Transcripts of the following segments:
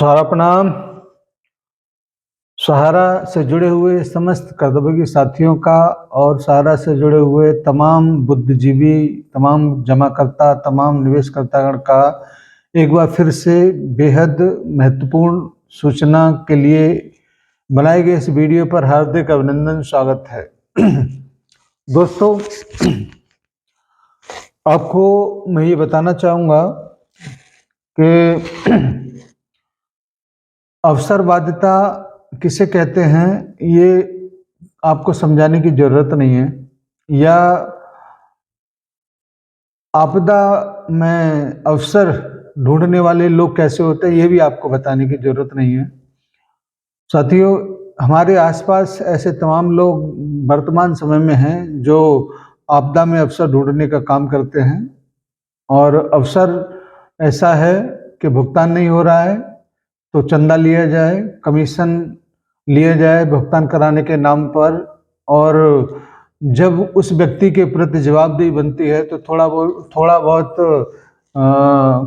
सहारा प्रणाम। सहारा से जुड़े हुए समस्त कर्तव्यगी साथियों का और सहारा से जुड़े हुए तमाम बुद्धिजीवी, तमाम जमाकर्ता, तमाम निवेशकर्तागण का एक बार फिर से बेहद महत्वपूर्ण सूचना के लिए बनाए गए इस वीडियो पर हार्दिक अभिनंदन, स्वागत है। दोस्तों, आपको मैं ये बताना चाहूँगा कि अवसरवादिता किसे कहते हैं ये आपको समझाने की जरूरत नहीं है, या आपदा में अवसर ढूंढने वाले लोग कैसे होते हैं ये भी आपको बताने की जरूरत नहीं है। साथियों, हमारे आसपास ऐसे तमाम लोग वर्तमान समय में हैं जो आपदा में अवसर ढूंढने का काम करते हैं, और अवसर ऐसा है कि भुगतान नहीं हो रहा है तो चंदा लिया जाए, कमीशन लिया जाए भुगतान कराने के नाम पर, और जब उस व्यक्ति के प्रति जवाबदेही बनती है तो थोड़ा बहुत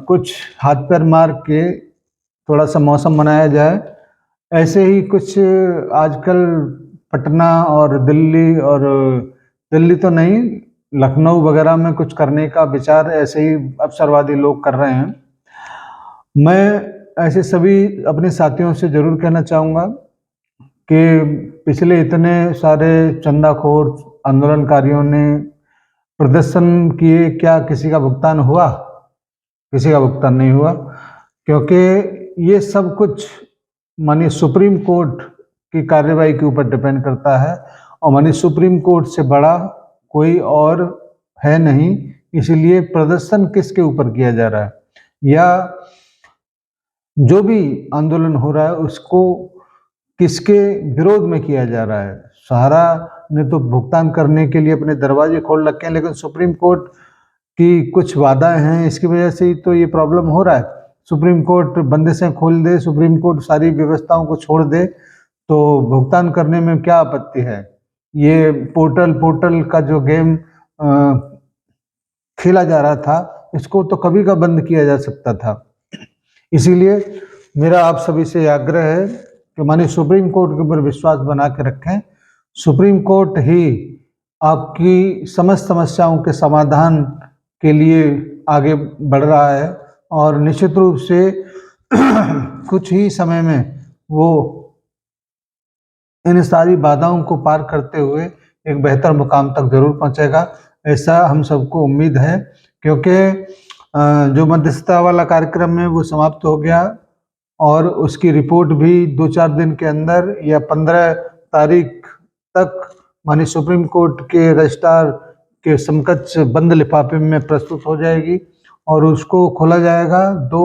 कुछ हाथ पैर मार के थोड़ा सा मौसम बनाया जाए। ऐसे ही कुछ आजकल पटना और दिल्ली तो नहीं, लखनऊ वगैरह में कुछ करने का विचार ऐसे ही अवसरवादी लोग कर रहे हैं। मैं ऐसे सभी अपने साथियों से जरूर कहना चाहूँगा कि पिछले इतने सारे चंदाखोर आंदोलनकारियों ने प्रदर्शन किए, क्या किसी का भुगतान हुआ? किसी का भुगतान नहीं हुआ, क्योंकि ये सब कुछ माननीय सुप्रीम कोर्ट की कार्यवाही के ऊपर डिपेंड करता है, और माननीय सुप्रीम कोर्ट से बड़ा कोई और है नहीं। इसीलिए प्रदर्शन किसके ऊपर किया जा रहा है, या जो भी आंदोलन हो रहा है उसको किसके विरोध में किया जा रहा है। सहारा ने तो भुगतान करने के लिए अपने दरवाजे खोल रखे हैं, लेकिन सुप्रीम कोर्ट की कुछ वादाएं हैं, इसकी वजह से ही तो ये प्रॉब्लम हो रहा है। सुप्रीम कोर्ट बंदिशें खोल दे, सुप्रीम कोर्ट सारी व्यवस्थाओं को छोड़ दे तो भुगतान करने में क्या आपत्ति है। ये पोर्टल का जो गेम खेला जा रहा था, इसको तो कभी का बंद किया जा सकता था। इसीलिए मेरा आप सभी से आग्रह है कि माननीय सुप्रीम कोर्ट के ऊपर विश्वास बना के रखें। सुप्रीम कोर्ट ही आपकी समस्त समस्याओं के समाधान के लिए आगे बढ़ रहा है, और निश्चित रूप से कुछ ही समय में वो इन सारी बाधाओं को पार करते हुए एक बेहतर मुकाम तक जरूर पहुंचेगा, ऐसा हम सबको उम्मीद है। क्योंकि जो मध्यस्थता वाला कार्यक्रम है वो समाप्त हो गया, और उसकी रिपोर्ट भी 2-4 दिन के अंदर या 15 तारीख तक माननीय सुप्रीम कोर्ट के रजिस्ट्रार के समकक्ष बंद लिफाफे में प्रस्तुत हो जाएगी, और उसको खोला जाएगा 2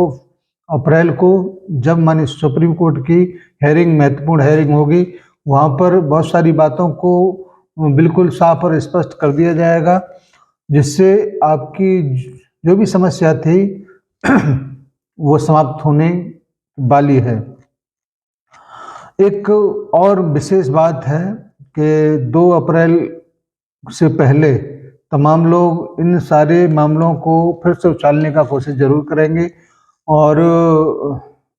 अप्रैल को, जब माननीय सुप्रीम कोर्ट की हेयरिंग, महत्वपूर्ण हेयरिंग होगी। वहाँ पर बहुत सारी बातों को बिल्कुल साफ और स्पष्ट कर दिया जाएगा, जिससे आपकी जो भी समस्या थी वो समाप्त होने वाली है। एक और विशेष बात है कि 2 अप्रैल से पहले तमाम लोग इन सारे मामलों को फिर से उछालने का कोशिश जरूर करेंगे, और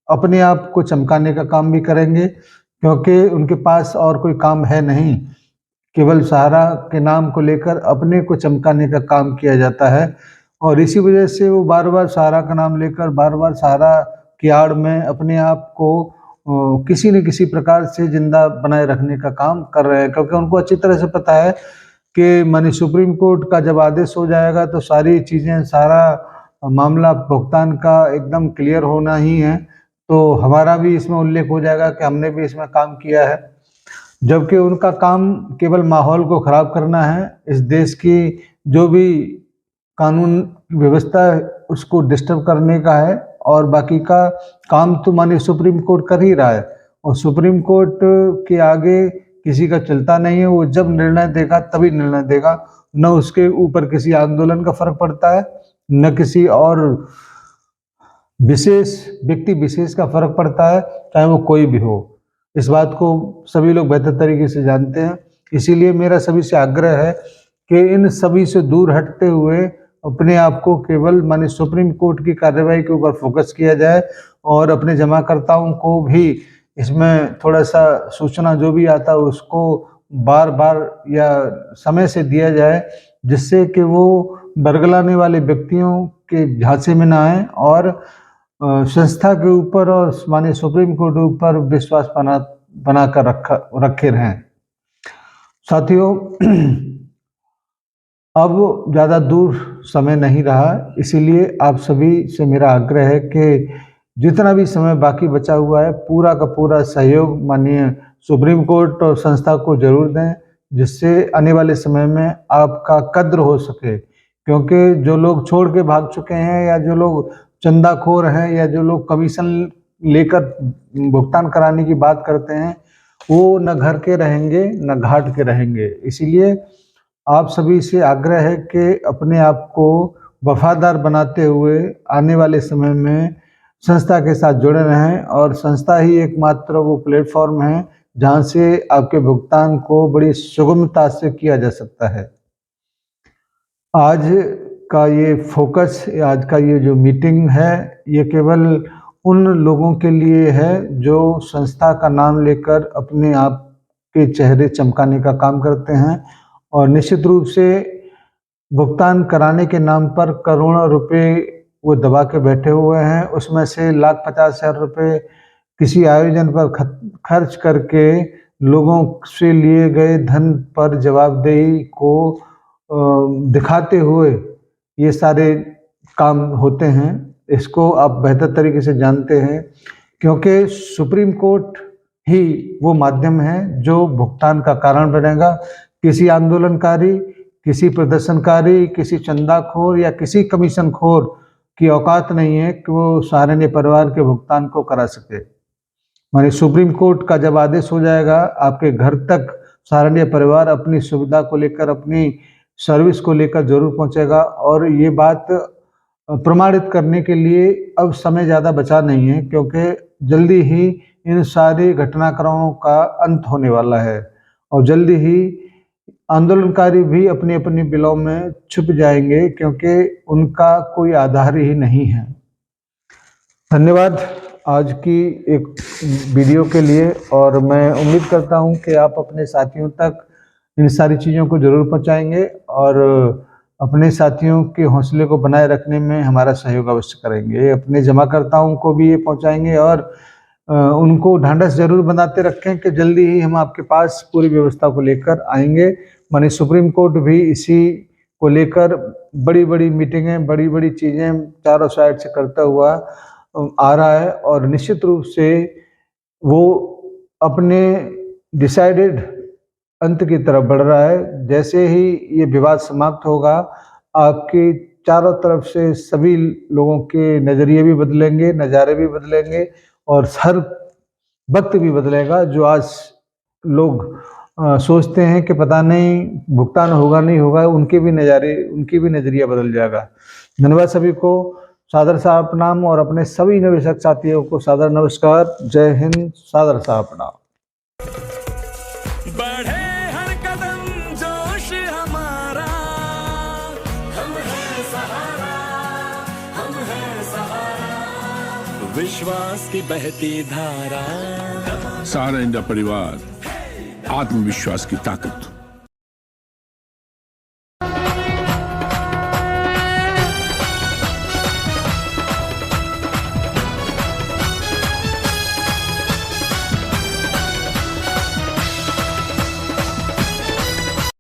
अपने आप को चमकाने का काम भी करेंगे, क्योंकि उनके पास और कोई काम है नहीं। केवल सहारा के नाम को लेकर अपने को चमकाने का काम किया जाता है, और इसी वजह से वो बार बार सहारा का नाम लेकर बार बार सहारा की आड़ में अपने आप को किसी न किसी प्रकार से जिंदा बनाए रखने का काम कर रहे हैं। क्योंकि उनको अच्छी तरह से पता है कि माननीय सुप्रीम कोर्ट का जब आदेश हो जाएगा तो सारी चीज़ें, सारा मामला भुगतान का एकदम क्लियर होना ही है, तो हमारा भी इसमें उल्लेख हो जाएगा कि हमने भी इसमें काम किया है। जबकि उनका काम केवल माहौल को खराब करना है, इस देश की जो भी कानून व्यवस्था है उसको डिस्टर्ब करने का है, और बाकी का काम तो माननीय सुप्रीम कोर्ट कर ही रहा है, और सुप्रीम कोर्ट के आगे किसी का चलता नहीं है। वो जब निर्णय देगा तभी निर्णय देगा, न उसके ऊपर किसी आंदोलन का फर्क पड़ता है, न किसी और विशेष व्यक्ति विशेष का फर्क पड़ता है, चाहे वो कोई भी हो। इस बात को सभी लोग बेहतर तरीके से जानते हैं। इसीलिए मेरा सभी से आग्रह है कि इन सभी से दूर हटते हुए अपने आप को केवल माननीय सुप्रीम कोर्ट की कार्यवाही के ऊपर फोकस किया जाए, और अपने जमाकर्ताओं को भी इसमें थोड़ा सा सूचना जो भी आता है उसको बार बार या समय से दिया जाए, जिससे कि वो बरगलाने वाले व्यक्तियों के झांसे में ना आए और संस्था के ऊपर और माननीय सुप्रीम कोर्ट के ऊपर विश्वास बनाकर रखे रहें। साथियों, अब ज़्यादा दूर समय नहीं रहा, इसीलिए आप सभी से मेरा आग्रह है कि जितना भी समय बाकी बचा हुआ है पूरा का पूरा सहयोग माननीय सुप्रीम कोर्ट और संस्था को जरूर दें, जिससे आने वाले समय में आपका कद्र हो सके। क्योंकि जो लोग छोड़ के भाग चुके हैं या जो लोग चंदाखोर हैं या जो लोग कमीशन लेकर भुगतान कराने की बात करते हैं वो न घर के रहेंगे न घाट के रहेंगे। इसीलिए आप सभी से आग्रह है कि अपने आप को वफादार बनाते हुए आने वाले समय में संस्था के साथ जुड़े रहें और संस्था ही एकमात्र वो प्लेटफॉर्म है जहां से आपके भुगतान को बड़ी सुगमता से किया जा सकता है। आज का ये फोकस, आज का ये जो मीटिंग है, ये केवल उन लोगों के लिए है जो संस्था का नाम लेकर अपने आप के चेहरे चमकाने का काम करते हैं और निश्चित रूप से भुगतान कराने के नाम पर करोड़ों रुपए वो दबा के बैठे हुए हैं। उसमें से 1,50,000 रुपए किसी आयोजन पर खर्च करके लोगों से लिए गए धन पर जवाबदेही को दिखाते हुए ये सारे काम होते हैं। इसको आप बेहतर तरीके से जानते हैं क्योंकि सुप्रीम कोर्ट ही वो माध्यम है जो भुगतान का कारण बनेगा। किसी आंदोलनकारी, किसी प्रदर्शनकारी, किसी चंदाखोर या किसी कमीशनखोर की औकात नहीं है कि वो सहारनीय परिवार के भुगतान को करा सके। माने सुप्रीम कोर्ट का जब आदेश हो जाएगा आपके घर तक सहारनीय परिवार अपनी सुविधा को लेकर, अपनी सर्विस को लेकर जरूर पहुंचेगा और ये बात प्रमाणित करने के लिए अब समय ज़्यादा बचा नहीं है क्योंकि जल्दी ही इन सारे घटनाक्रमों का अंत होने वाला है और जल्दी ही आंदोलनकारी भी अपनी अपनी बिलों में छुप जाएंगे क्योंकि उनका कोई आधार ही नहीं है। धन्यवाद आज की एक वीडियो के लिए और मैं उम्मीद करता हूं कि आप अपने साथियों तक इन सारी चीज़ों को जरूर पहुंचाएंगे और अपने साथियों के हौसले को बनाए रखने में हमारा सहयोग अवश्य करेंगे। अपने जमाकर्ताओं को भी ये पहुंचाएंगे और उनको ढांढस जरूर बनाते रखें कि जल्दी ही हम आपके पास पूरी व्यवस्था को लेकर आएंगे। माननीय सुप्रीम कोर्ट भी इसी को लेकर बड़ी बड़ी मीटिंगें, बड़ी बड़ी चीज़ें चारों साइड से करता हुआ आ रहा है और निश्चित रूप से वो अपने डिसाइडेड अंत की तरफ बढ़ रहा है। जैसे ही ये विवाद समाप्त होगा आपके चारों तरफ से सभी लोगों के नज़रिए भी बदलेंगे, नज़ारे भी बदलेंगे और हर वक्त भी बदलेगा। जो आज लोग सोचते हैं कि पता नहीं भुगतान होगा नहीं होगा, उनके भी नज़रिया बदल जाएगा। धन्यवाद सभी को, सादर सा प्रणाम और अपने सभी निवेशक साथियों को सादर नमस्कार। जय हिंद, सादर सा प्रणाम। बढ़े हर कदम जोश हमारा, हम हैं सहारा, हम हैं सहारा, विश्वास की बहती धारा। सहारा इंडिया परिवार, आत्मविश्वास की ताकत।